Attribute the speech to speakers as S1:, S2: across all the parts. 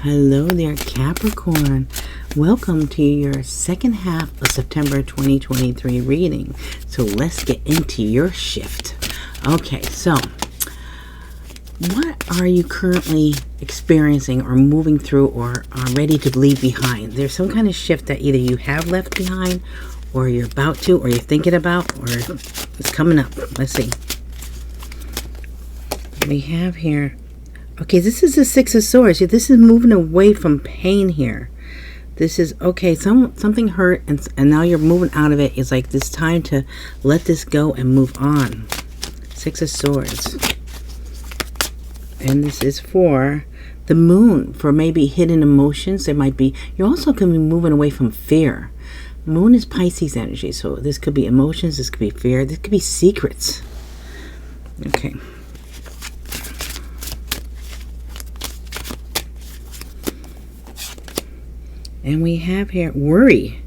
S1: Hello there, Capricorn. Welcome to your second half of September 2023 reading. So let's get into your shift. Okay, so what are you currently experiencing or moving through or are ready to leave behind? There's some kind of shift that either you have left behind or you're about to or you're thinking about or it's coming up. Let's see. We have here, okay, this is the Six of Swords. This is moving away from pain here. This is, okay, something hurt and now you're moving out of it. It's like this time to let this go and move on. Six of Swords. And this is for the moon, for maybe hidden emotions. There might be, you're also going to be moving away from fear. Moon is Pisces energy, so this could be emotions, this could be fear, this could be secrets. Okay. And we have here worry.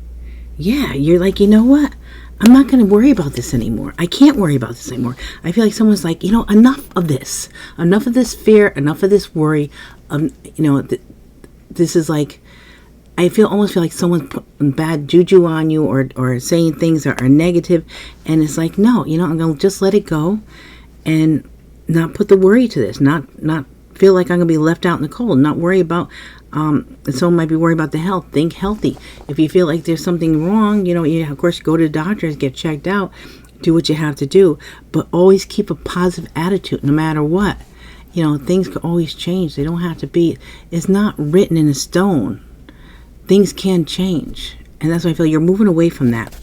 S1: Yeah, you're like, you know what? I'm not going to worry about this anymore. I can't worry about this anymore. I feel like someone's like, you know, enough of this. Enough of this fear. Enough of this worry. This is like, I almost feel like someone's putting bad juju on you or saying things that are negative. And it's like, no, you know, I'm going to just let it go and not put the worry to this. Not feel like I'm going to be left out in the cold. Not worry about, someone might be worried about the health. Think healthy. If you feel like there's something wrong, you know, of course, go to the doctors, get checked out, do what you have to do, but always keep a positive attitude no matter what. You know, things can always change. They don't have to be, it's not written in a stone. Things can change. And that's why I feel you're moving away from that.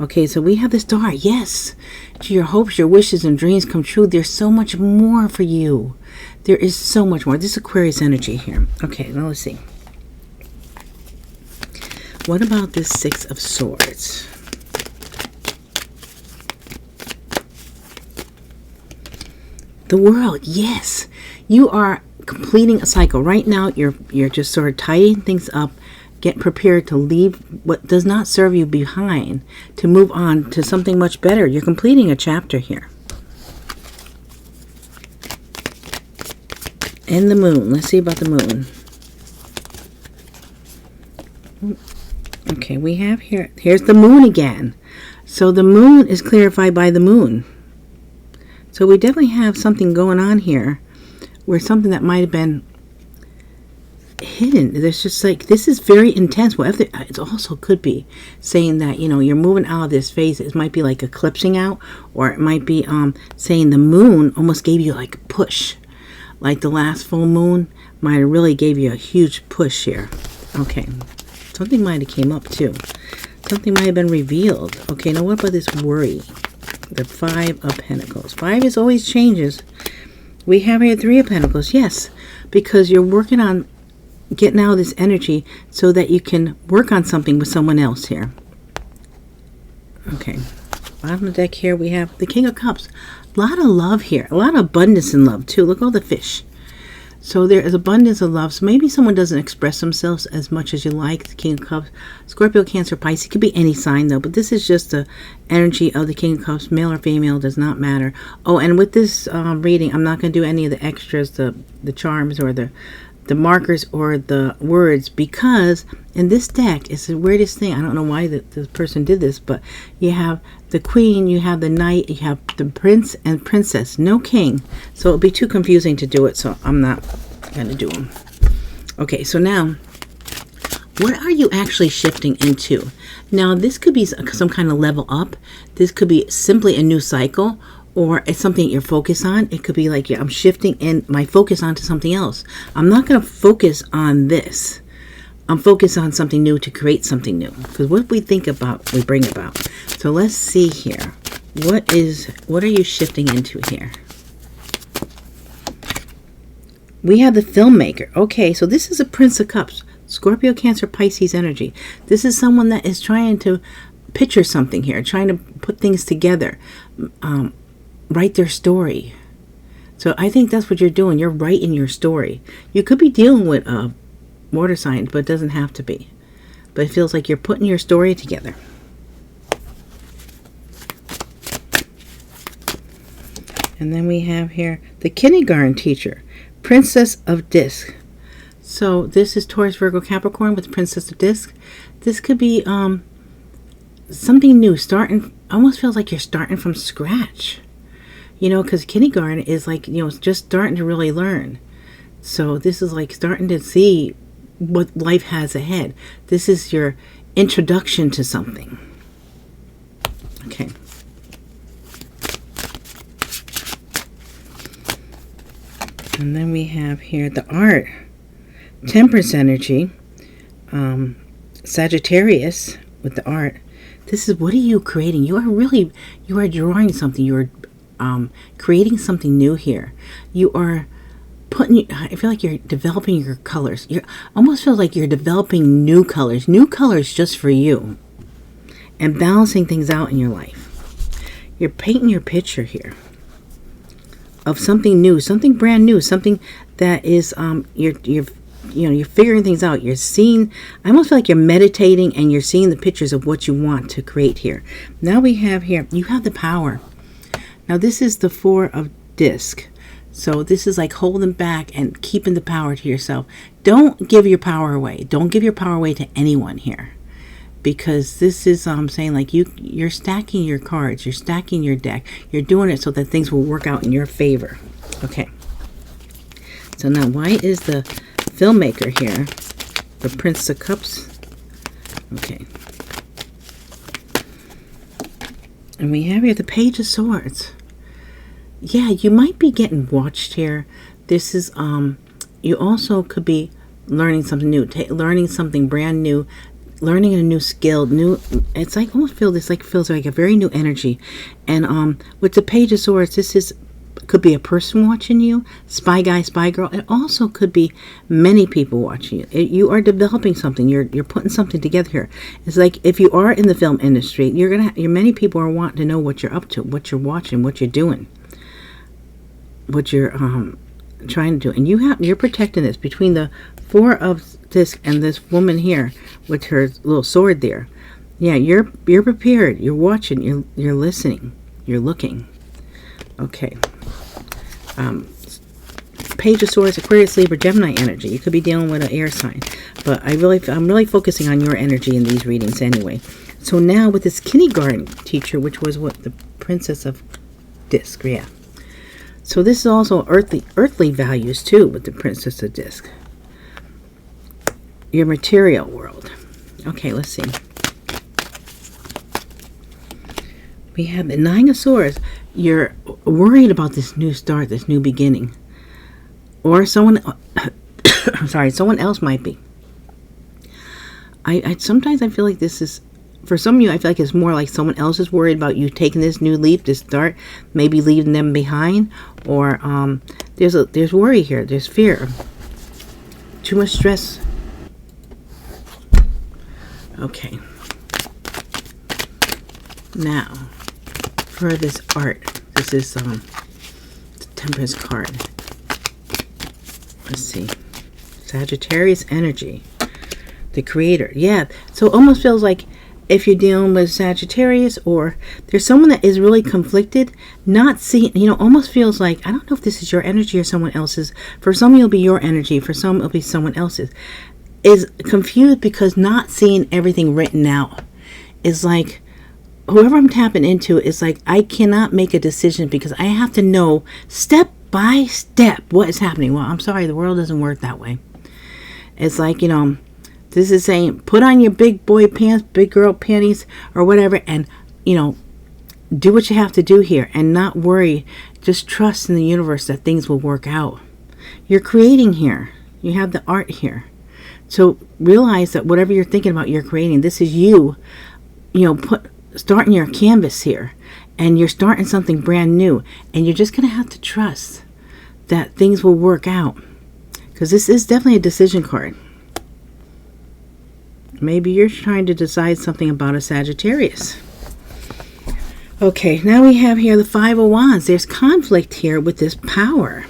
S1: Okay, so we have the Star. Yes, to your hopes, your wishes, and dreams come true. There's so much more for you. There is so much more. This is Aquarius energy here. Okay, now let's see. What about this Six of Swords? The World. Yes, you are completing a cycle. Right now, you're just sort of tidying things up. Get prepared to leave what does not serve you behind, to move on to something much better. You're completing a chapter here. And the moon. Let's see about the moon. Okay, we have here, here's the moon again. So the moon is clarified by the moon. So we definitely have something going on here where something that might have been hidden. There's just like, this is very intense. Whatever it also could be saying that, you know, you're moving out of this phase. It might be like eclipsing out, or it might be saying the moon almost gave you like a push. Like the last full moon might have really gave you a huge push here. Okay. Something might have came up too. Something might have been revealed. Okay, now what about this worry? The Five of Pentacles. Five is always changes. We have here Three of Pentacles. Yes, because you're working on getting out of this energy so that you can work on something with someone else here. Okay. Bottom of the deck here we have the King of Cups. A lot of love here. A lot of abundance in love too. Look at all the fish. So there is abundance of love. So maybe someone doesn't express themselves as much as you like. The King of Cups. Scorpio, Cancer, Pisces. It could be any sign though. But this is just the energy of the King of Cups. Male or female does not matter. Oh, and with this reading, I'm not going to do any of the extras, the charms or the markers or the words, because in this deck, it's the weirdest thing. I don't know why the person did this, but you have the Queen, you have the Knight, you have the Prince and Princess, no King. So it'll be too confusing to do it, so I'm not going to do them. Okay, so now, what are you actually shifting into? Now, this could be some kind of level up. This could be simply a new cycle, or it's something you're focused on. It could be like, yeah, I'm shifting in my focus onto something else. I'm not going to focus on this. I'm focused on something new to create something new. Because what we think about, we bring about. So let's see here. What are you shifting into here? We have the filmmaker. Okay, so this is a Prince of Cups. Scorpio, Cancer, Pisces energy. This is someone that is trying to picture something here, trying to put things together. Write their story. So I think that's what you're doing. You're writing your story. You could be dealing with water signs, but it doesn't have to be. But it feels like you're putting your story together. And then we have here the kindergarten teacher, Princess of Disc. So this is Taurus, Virgo, Capricorn with the Princess of Disc. This could be something new, starting, almost feels like you're starting from scratch. You know, because kindergarten is like, you know, just starting to really learn. So this is like starting to see what life has ahead. This is your introduction to something. Okay. And then we have here the art. Temperance energy. Sagittarius with the art. This is, what are you creating? You are drawing something. You are creating something new here. You are I feel like you're developing your colors. You almost feel like you're developing new colors just for you, and balancing things out in your life. You're painting your picture here of something new, something brand new, something that is you're figuring things out. You're seeing, I almost feel like you're meditating and you're seeing the pictures of what you want to create here. Now we have here, you have the power. Now this is the Four of Disc. So this is like holding back and keeping the power to yourself. Don't give your power away. Don't give your power away to anyone here. Because this is saying like you're stacking your cards. You're stacking your deck. You're doing it so that things will work out in your favor. Okay. So now why is the filmmaker here the Prince of Cups? Okay. And we have here the Page of Swords. Yeah, you might be getting watched here. This is, you also could be learning something new, learning something brand new, learning a new skill, it's like, almost feels like a very new energy. And with the Page of Swords, could be a person watching you, spy guy, spy girl. It also could be many people watching you. You are developing something. You're putting something together here. It's like if you are in the film industry, many people are wanting to know what you're up to, what you're watching, what you're doing, what you're trying to do. And you're protecting this between the Four of Disc and this woman here with her little sword there. Yeah, you're prepared. You're watching. You're listening. You're looking. Okay. Page of Swords, Aquarius, Libra, Gemini energy. You could be dealing with an air sign, but I'm really focusing on your energy in these readings anyway. So now with this kindergarten teacher, which was what the Princess of Disc, yeah. So this is also earthly values too with the Princess of Disc. Your material world. Okay, let's see. We have the Nine of Swords. You're worried about this new start, this new beginning. Or someone else might be. Sometimes I feel like this is, for some of you, I feel like it's more like someone else is worried about you taking this new leap, this start, maybe leaving them behind. Or there's worry here, there's fear. Too much stress. Okay. Now, for this art, this is the Temperance card. Let's see. Sagittarius energy. The creator. Yeah. So it almost feels like if you're dealing with Sagittarius, or there's someone that is really conflicted, not seeing, almost feels like, I don't know if this is your energy or someone else's. For some, it'll be your energy. For some, it'll be someone else's. Is confused because not seeing everything written out. Is like, whoever I'm tapping into is like, I cannot make a decision because I have to know step by step what is happening. Well, I'm sorry, the world doesn't work that way. It's like, this is saying, put on your big boy pants, big girl panties, or whatever, and, do what you have to do here and not worry. Just trust in the universe that things will work out. You're creating here. You have the art here. So realize that whatever you're thinking about, you're creating. This is you, starting your canvas here. And you're starting something brand new. And you're just going to have to trust that things will work out. Because this is definitely a decision card. Maybe you're trying to decide something about a Sagittarius. Okay, now we have here the Five of Wands. There's conflict here with this power.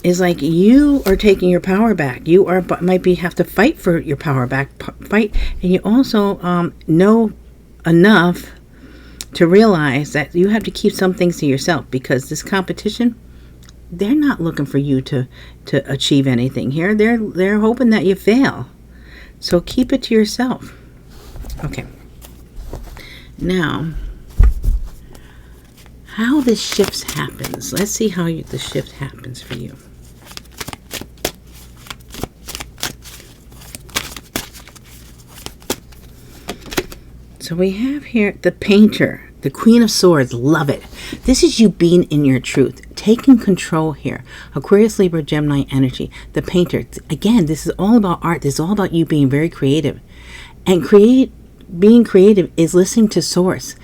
S1: It's like you are taking your power back. You have to fight for your power back. And you also know enough to realize that you have to keep some things to yourself, because this competition they're not looking for you to achieve anything here. They're hoping that you fail. So keep it to yourself. Okay. Now, how this shift happens. Let's see how the shift happens for you. So we have here the Painter, the Queen of Swords. Love it. This is you being in your truth, taking control here. Aquarius, Libra, Gemini energy. The Painter. Again, this is all about art. This is all about you being very creative. And being creative is listening to Source.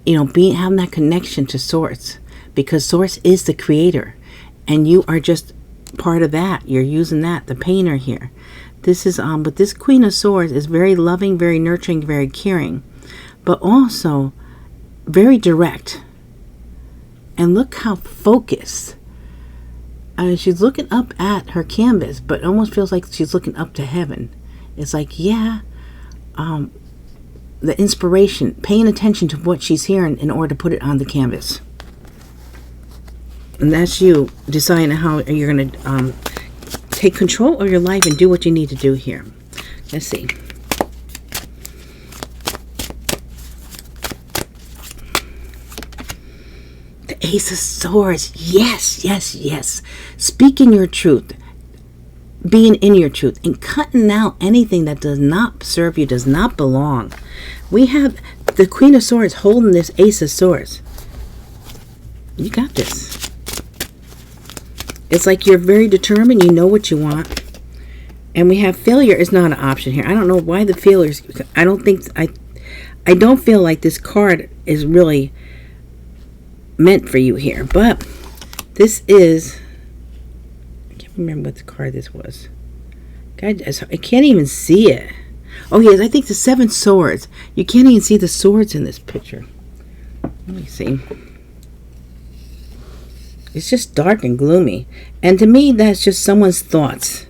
S1: You know, having that connection to Source. Because Source is the creator. And you are just part of that. You're using that. The Painter here. This is, but this Queen of Swords is very loving, very nurturing, very caring. But also very direct. And look how focused. She's looking up at her canvas, but it almost feels like she's looking up to heaven. It's like, yeah, the inspiration, paying attention to what she's hearing in order to put it on the canvas. And that's you deciding how you're going to take control of your life and do what you need to do here. Let's see. Ace of Swords. Yes, yes, yes. Speaking your truth. Being in your truth. And cutting out anything that does not serve you, does not belong. We have the Queen of Swords holding this Ace of Swords. You got this. It's like you're very determined. You know what you want. And we have failure is not an option here. I don't know why the failures. I don't feel like this card is really meant for you here, but this is, I can't remember what the card this was. God, I can't even see it. Oh yes, I think the 7 swords. You can't even see the swords in this picture. Let me see. It's just dark and gloomy, and to me that's just someone's thoughts.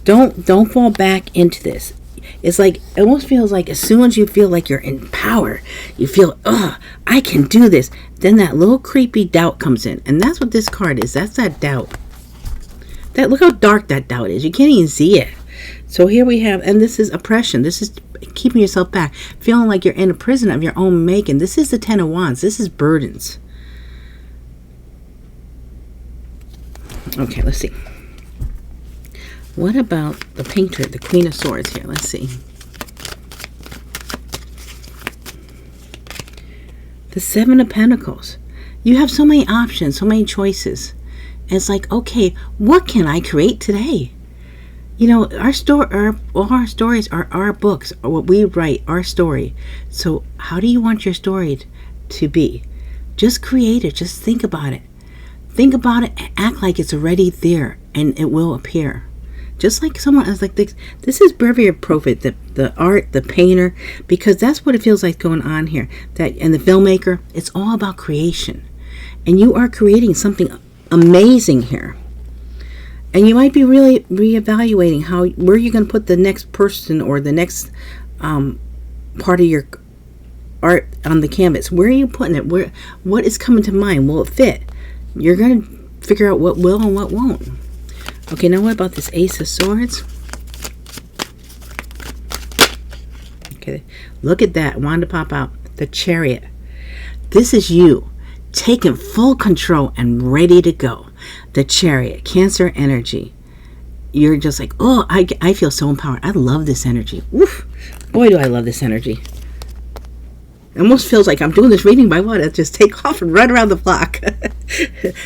S1: Don't fall back into this. It's like, it almost feels like as soon as you feel like you're in power, you feel, I can do this. Then that little creepy doubt comes in. And that's what this card is. That's that doubt. Look how dark that doubt is. You can't even see it. So here we have, and this is oppression. This is keeping yourself back. Feeling like you're in a prison of your own making. This is the 10 of Wands. This is burdens. Okay, let's see. What about the Painter, the Queen of Swords here? Let's see. The 7 of Pentacles. You have so many options, so many choices. And it's like, okay, what can I create today? You know, all our stories are our books, or what we write, our story. So how do you want your story to be? Just create it. Just think about it. Think about it and act like it's already there, and it will appear. Just like someone else, like this is very appropriate, the art, the painter, because that's what it feels like going on here. And the filmmaker, it's all about creation. And you are creating something amazing here. And you might be really reevaluating where you're going to put the next person or the next part of your art on the canvas. Where are you putting it? What is coming to mind? Will it fit? You're going to figure out what will and what won't. Okay, now what about this Ace of Swords? Okay, look at that. Wanted to pop out. The Chariot. This is you taking full control and ready to go. The Chariot. Cancer energy. You're just like, oh, I feel so empowered. I love this energy. Woof. Boy, do I love this energy. It almost feels like I'm doing this reading by what? I just take off and run around the block.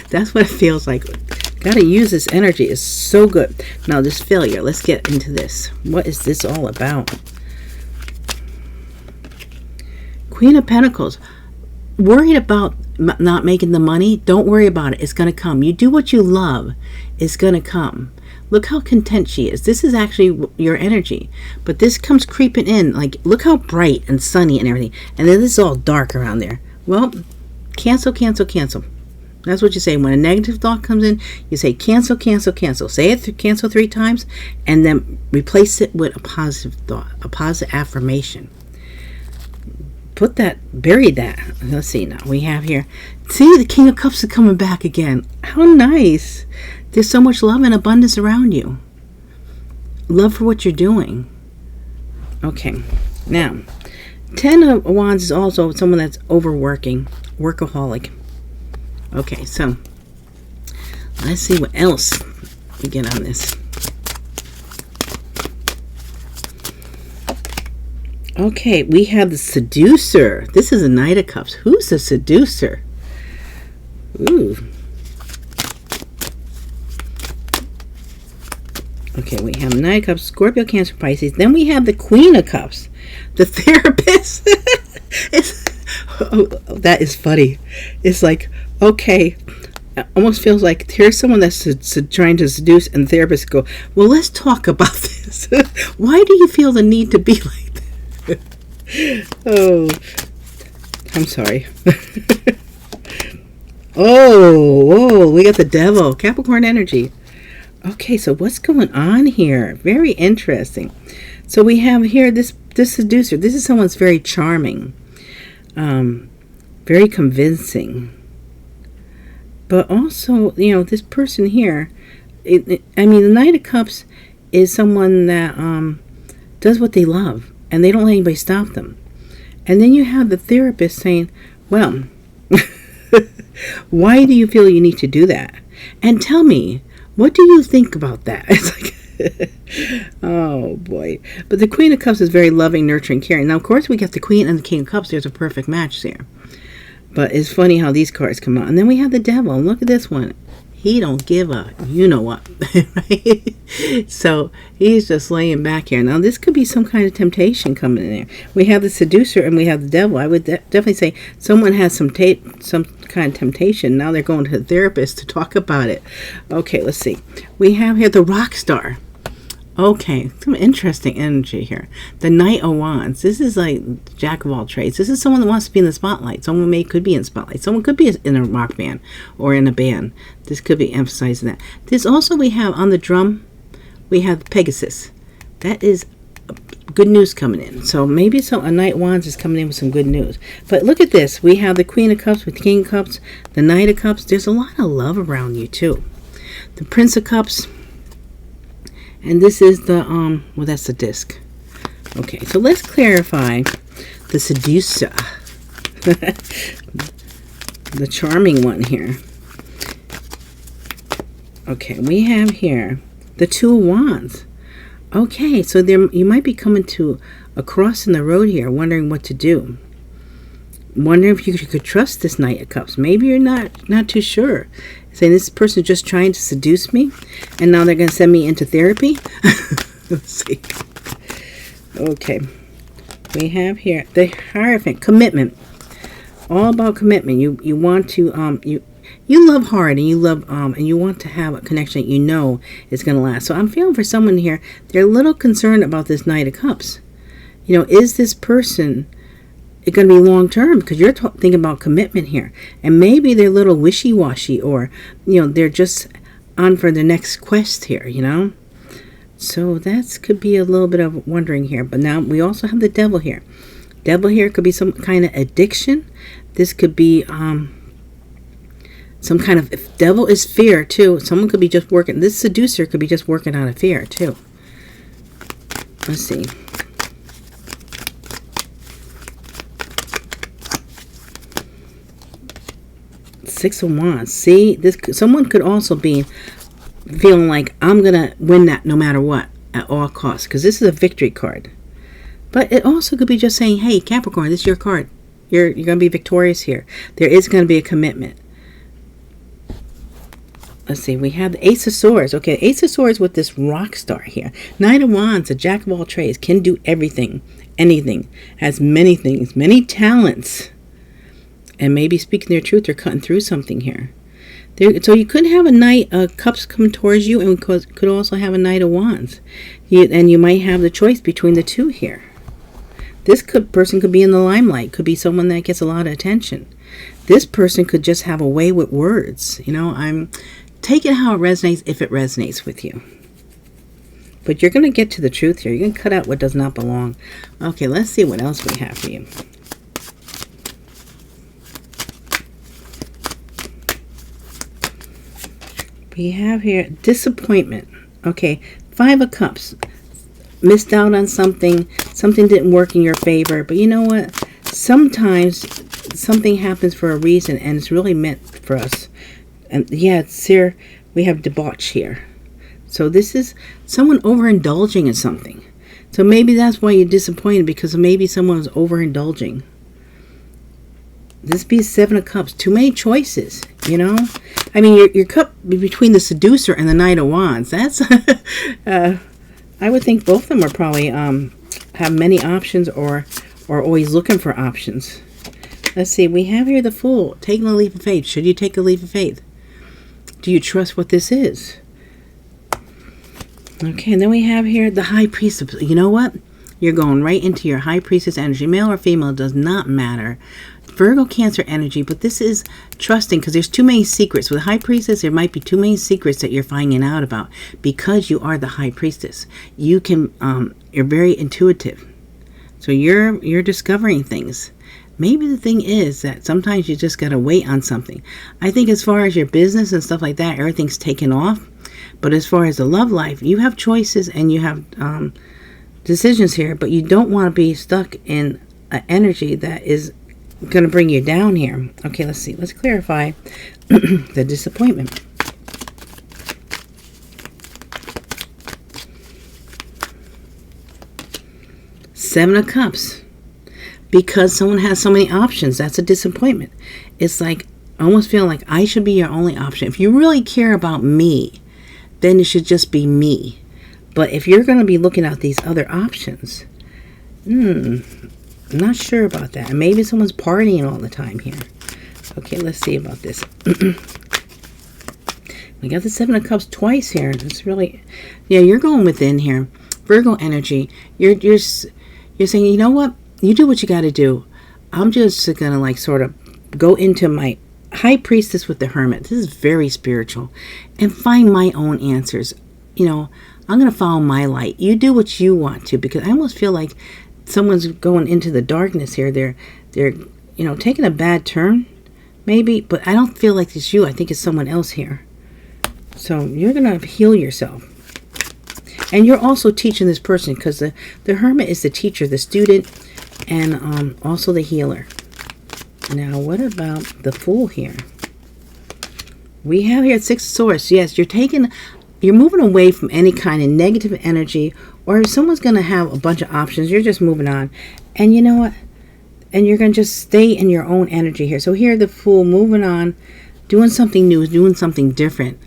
S1: That's what it feels like. Gotta use this energy. It's so good. Now this failure. Let's get into this. What is this all about? Queen of Pentacles. Worried about not making the money? Don't worry about it. It's gonna come. You do what you love. It's gonna come. Look how content she is. This is actually your energy. But this comes creeping in. Like, look how bright and sunny and everything. And then this is all dark around there. Well, cancel, cancel, cancel. That's what you say. When a negative thought comes in, you say cancel, cancel, cancel. Say it, cancel 3 times, and then replace it with a positive thought, a positive affirmation. put that, buried that. Let's see now. We have here, see, the King of Cups is coming back again. How nice. There's so much love and abundance around you. Love for what you're doing. Okay. Now, 10 of Wands is also someone that's overworking. Workaholic. Okay, so let's see what else we get on this. Okay, we have the Seducer. This is a Knight of Cups. Who's the Seducer? Ooh. Okay, we have Knight of Cups, Scorpio, Cancer, Pisces. Then we have the Queen of Cups, the therapist. That is funny. It's like, okay, it almost feels like here's someone that's trying to seduce, and therapists go, well, let's talk about this. Why do you feel the need to be like that? Oh, I'm sorry. Oh, we got the Devil, Capricorn energy. Okay, so what's going on here? Very interesting. So we have here this Seducer. This is someone's very charming, very convincing. But also, you know, this person here, I mean, the Knight of Cups is someone that does what they love, and they don't let anybody stop them. And then you have the therapist saying, well, why do you feel you need to do that? And tell me, what do you think about that? It's like, oh boy. But the Queen of Cups is very loving, nurturing, caring. Now, of course, we get the Queen and the King of Cups. There's a perfect match there. But it's funny how these cards come out. And then we have the Devil. And look at this one. He don't give a you know what. Right? So he's just laying back here. Now, this could be some kind of temptation coming in there. We have the Seducer and we have the Devil. I would definitely say someone has some kind of temptation. Now they're going to the therapist to talk about it. Okay, let's see. We have here the Rock Star. Okay, some interesting energy here. The Knight of Wands. This is like jack of all trades. This is someone that wants to be in the spotlight. Someone could be in spotlight. Someone could be in a rock band or in a band. This could be emphasizing that. This also we have on the drum, we have Pegasus. That is good news coming in. So maybe a Knight of Wands is coming in with some good news. But look at this. We have the Queen of Cups with the King of Cups, the Knight of Cups. There's a lot of love around you too. The Prince of Cups. And this is the, well, that's the disc. Okay, so let's clarify the Seducer. The charming one here. Okay, we have here the Two of Wands. Okay, so you might be coming to a cross in the road here, wondering what to do. Wondering if you could trust this Knight of Cups. Maybe you're not too sure. Saying this person is just trying to seduce me, and now they're going to send me into therapy. Let's see. Okay, we have here the Hierophant, commitment. All about commitment. You want to you love hard, and you love and you want to have a connection that you know is going to last. So I'm feeling for someone here, they're a little concerned about this Knight of Cups. You know, is this person it's going to be long term, because you're thinking about commitment here, and maybe they're a little wishy-washy, or you know, they're just on for the next quest here, you know. So that could be a little bit of wondering here. But now we also have the Devil here. Devil here could be some kind of addiction. This could be some kind of, if Devil is fear too, someone could be just working, this Seducer could be just working out of fear too. Let's see. Six of Wands. See, someone could also be feeling like, I'm gonna win that no matter what, at all costs, because this is a victory card. But it also could be just saying, hey, Capricorn, this is your card. You're gonna be victorious here. There is gonna be a commitment. Let's see, we have the Ace of Swords. Okay, Ace of Swords with this Rock Star here. Knight of Wands, a jack of all trades, can do everything, anything, has many things, many talents. And maybe speaking their truth, they're cutting through something here. So you could have a Knight of Cups come towards you, and could also have a Knight of Wands. And you might have the choice between the two here. This person could be in the limelight. Could be someone that gets a lot of attention. This person could just have a way with words. You know, I'm taking how it resonates, if it resonates with you. But you're going to get to the truth here. You're going to cut out what does not belong. Okay, let's see what else we have for you. We have here disappointment. Okay, 5 of Cups. Missed out on something. Something didn't work in your favor. But you know what? Sometimes something happens for a reason, and it's really meant for us. And yeah, it's here. We have debauch here. So this is someone overindulging in something. So maybe that's why you're disappointed, because maybe someone's overindulging. This be 7 of Cups. Too many choices, you know? I mean, your cup between the Seducer and the Knight of Wands. That's, I would think both of them are probably, have many options or always looking for options. Let's see. We have here the Fool. Taking a leap of faith. Should you take a leap of faith? Do you trust what this is? Okay, and then we have here the High Priestess. You know what? You're going right into your High Priestess energy. Male or female does not matter. Virgo, Cancer energy, but this is trusting, because there's too many secrets. With High Priestess, there might be too many secrets that you're finding out about, because you are the High Priestess. You can, you're very intuitive. So you're discovering things. Maybe the thing is that sometimes you just got to wait on something. I think as far as your business and stuff like that, everything's taken off. But as far as the love life, you have choices and you have decisions here, but you don't want to be stuck in an energy that is going to bring you down here. Okay, let's see. Let's clarify the disappointment. Seven of Cups. Because someone has so many options, that's a disappointment. It's like, I almost feel like I should be your only option. If you really care about me, then it should just be me. But if you're going to be looking at these other options, I'm not sure about that. Maybe someone's partying all the time here. Okay, let's see about this. We got the Seven of Cups twice here. It's really, yeah, you're going within here. Virgo energy. You're saying, you know what? You do what you got to do. I'm just going to like sort of go into my High Priestess with the Hermit. This is very spiritual. And find my own answers. You know, I'm going to follow my light. You do what you want to, because I almost feel like someone's going into the darkness here. They're you know, taking a bad turn, maybe, but I don't feel like it's you. I think it's someone else here. So you're going to heal yourself. And you're also teaching this person, because the Hermit is the teacher, the student, and also the healer. Now, what about the Fool here? We have here 6 of Swords. Yes, you're moving away from any kind of negative energy, or if someone's going to have a bunch of options, you're just moving on. And you know what? And you're going to just stay in your own energy here. So here, the Fool moving on, doing something new, doing something different.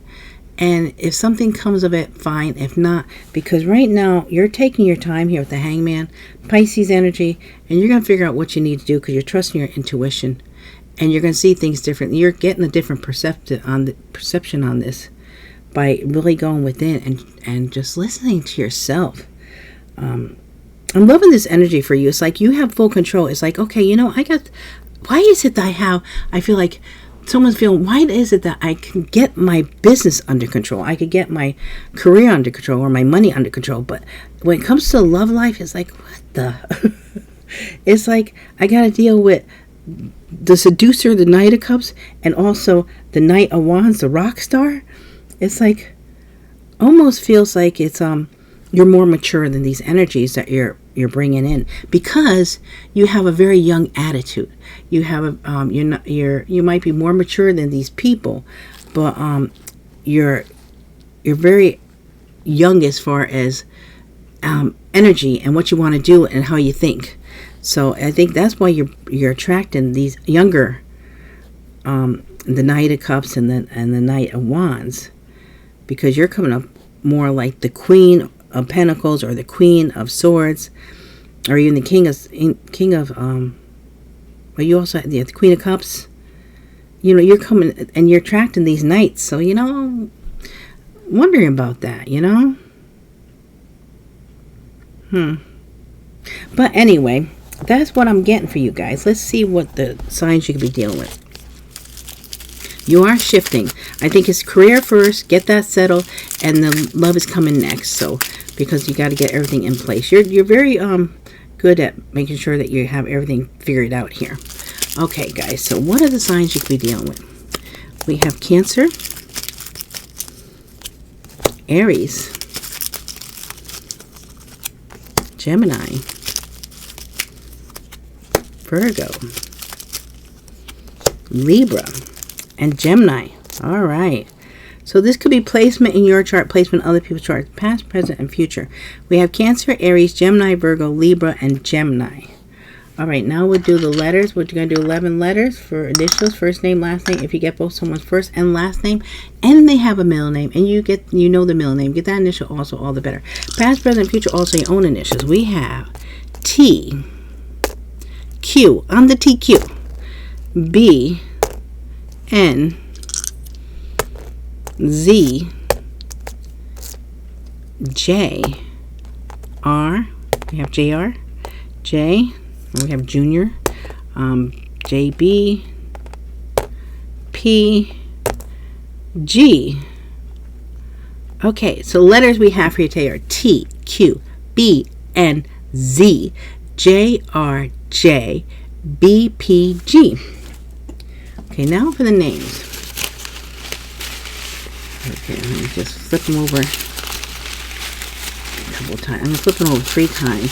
S1: And if something comes of it, fine. If not, because right now you're taking your time here with the Hangman, Pisces energy, and you're going to figure out what you need to do, because you're trusting your intuition, and you're going to see things differently. You're getting a different perception on this by really going within and just listening to yourself. I'm loving this energy for you. It's like you have full control. It's like, okay, you know, why is it that I feel like someone's feeling, why is it that I can get my business under control? I could get my career under control or my money under control. But when it comes to love life, it's like, what the? It's like I got to deal with the Seducer, the Knight of Cups, and also the Knight of Wands, the rock star. It's like, almost feels like it's you're more mature than these energies that you're bringing in, because you have a very young attitude. You have you might be more mature than these people, but you're very young as far as energy and what you want to do and how you think. So I think that's why you're attracting these younger, the Knight of Cups and the Knight of Wands, because you're coming up more like the Queen of Pentacles or the Queen of Swords, or even the King of well, you also have the Queen of Cups. You know, you're coming and you're attracting these knights. So, you know, wondering about that, you know. But anyway, that's what I'm getting for you guys. Let's see what the signs you could be dealing with. You are shifting. I think it's career first, get that settled, and the love is coming next. So, because you got to get everything in place. You're very good at making sure that you have everything figured out here. Okay, guys. So, what are the signs you could be dealing with? We have Cancer, Aries, Gemini, Virgo, Libra, and Gemini. All right. So this could be placement in your chart, placement in other people's charts, past, present, and future. We have Cancer, Aries, Gemini, Virgo, Libra, and Gemini. All right, now we'll do the letters. We're going to do 11 letters for initials, first name, last name. If you get both someone's first and last name, and they have a middle name, and you know the middle name, get that initial also, all the better. Past, present, future, also your own initials. We have T, Q, I'm the TQ, B, N, Z, J, R, we have JR, J, and we have Junior, JB, P, G. Okay, so letters we have for you today are T, Q, B, N, Z, J, R, J, B, P, G. Okay, now for the names. Okay, let me just flip them over a couple times. I'm going to flip them over 3 times.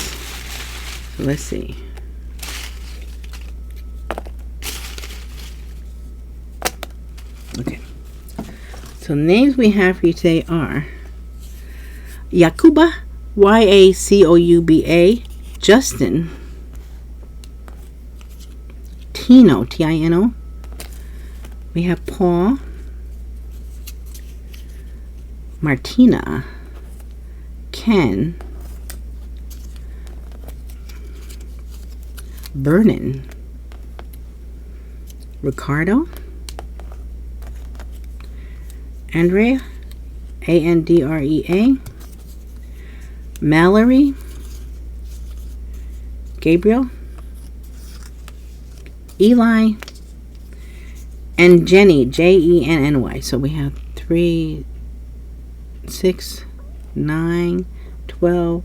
S1: So let's see. Okay. So the names we have for you today are Yakuba, Y-A-C-O-U-B-A, Justin, Tino, T-I-N-O. We have Paul, Martina, Ken, Vernon, Ricardo, Andrea, A-N-D-R-E-A, Mallory, Gabriel, Eli, and Jenny, J-E-N-N-Y. So we have 3, 6, 9, 12,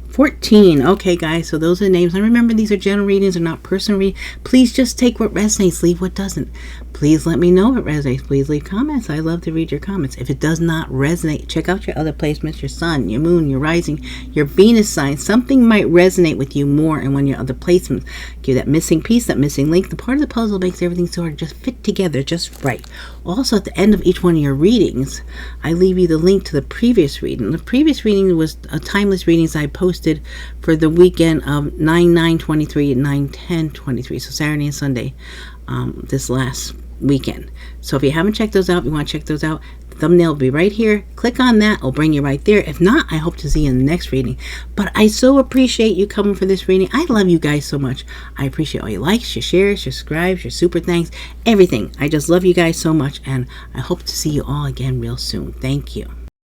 S1: 14. Okay, guys, so those are the names. And remember, these are general readings, they're not personal readings. Please just take what resonates, leave what doesn't. Please let me know if it resonates. Please leave comments. I love to read your comments. If it does not resonate, check out your other placements, your sun, your moon, your rising, your Venus sign. Something might resonate with you more in one of your other placements. Give that missing piece, that missing link. The part of the puzzle makes everything sort of just fit together just right. Also, at the end of each one of your readings, I leave you the link to the previous reading. The previous reading was a timeless readings I posted for the weekend of 9/9/23 and 9/10/23. So Saturday and Sunday, this last weekend. So if you haven't checked those out, you want to check those out, the thumbnail will be right here. Click on that, it'll bring you right there. If not, I hope to see you in the next reading. But I so appreciate you coming for this reading. I love you guys so much. I appreciate all your likes, your shares, your subscribes, your super thanks, everything. I just love you guys so much, and I hope to see you all again real soon. Thank you.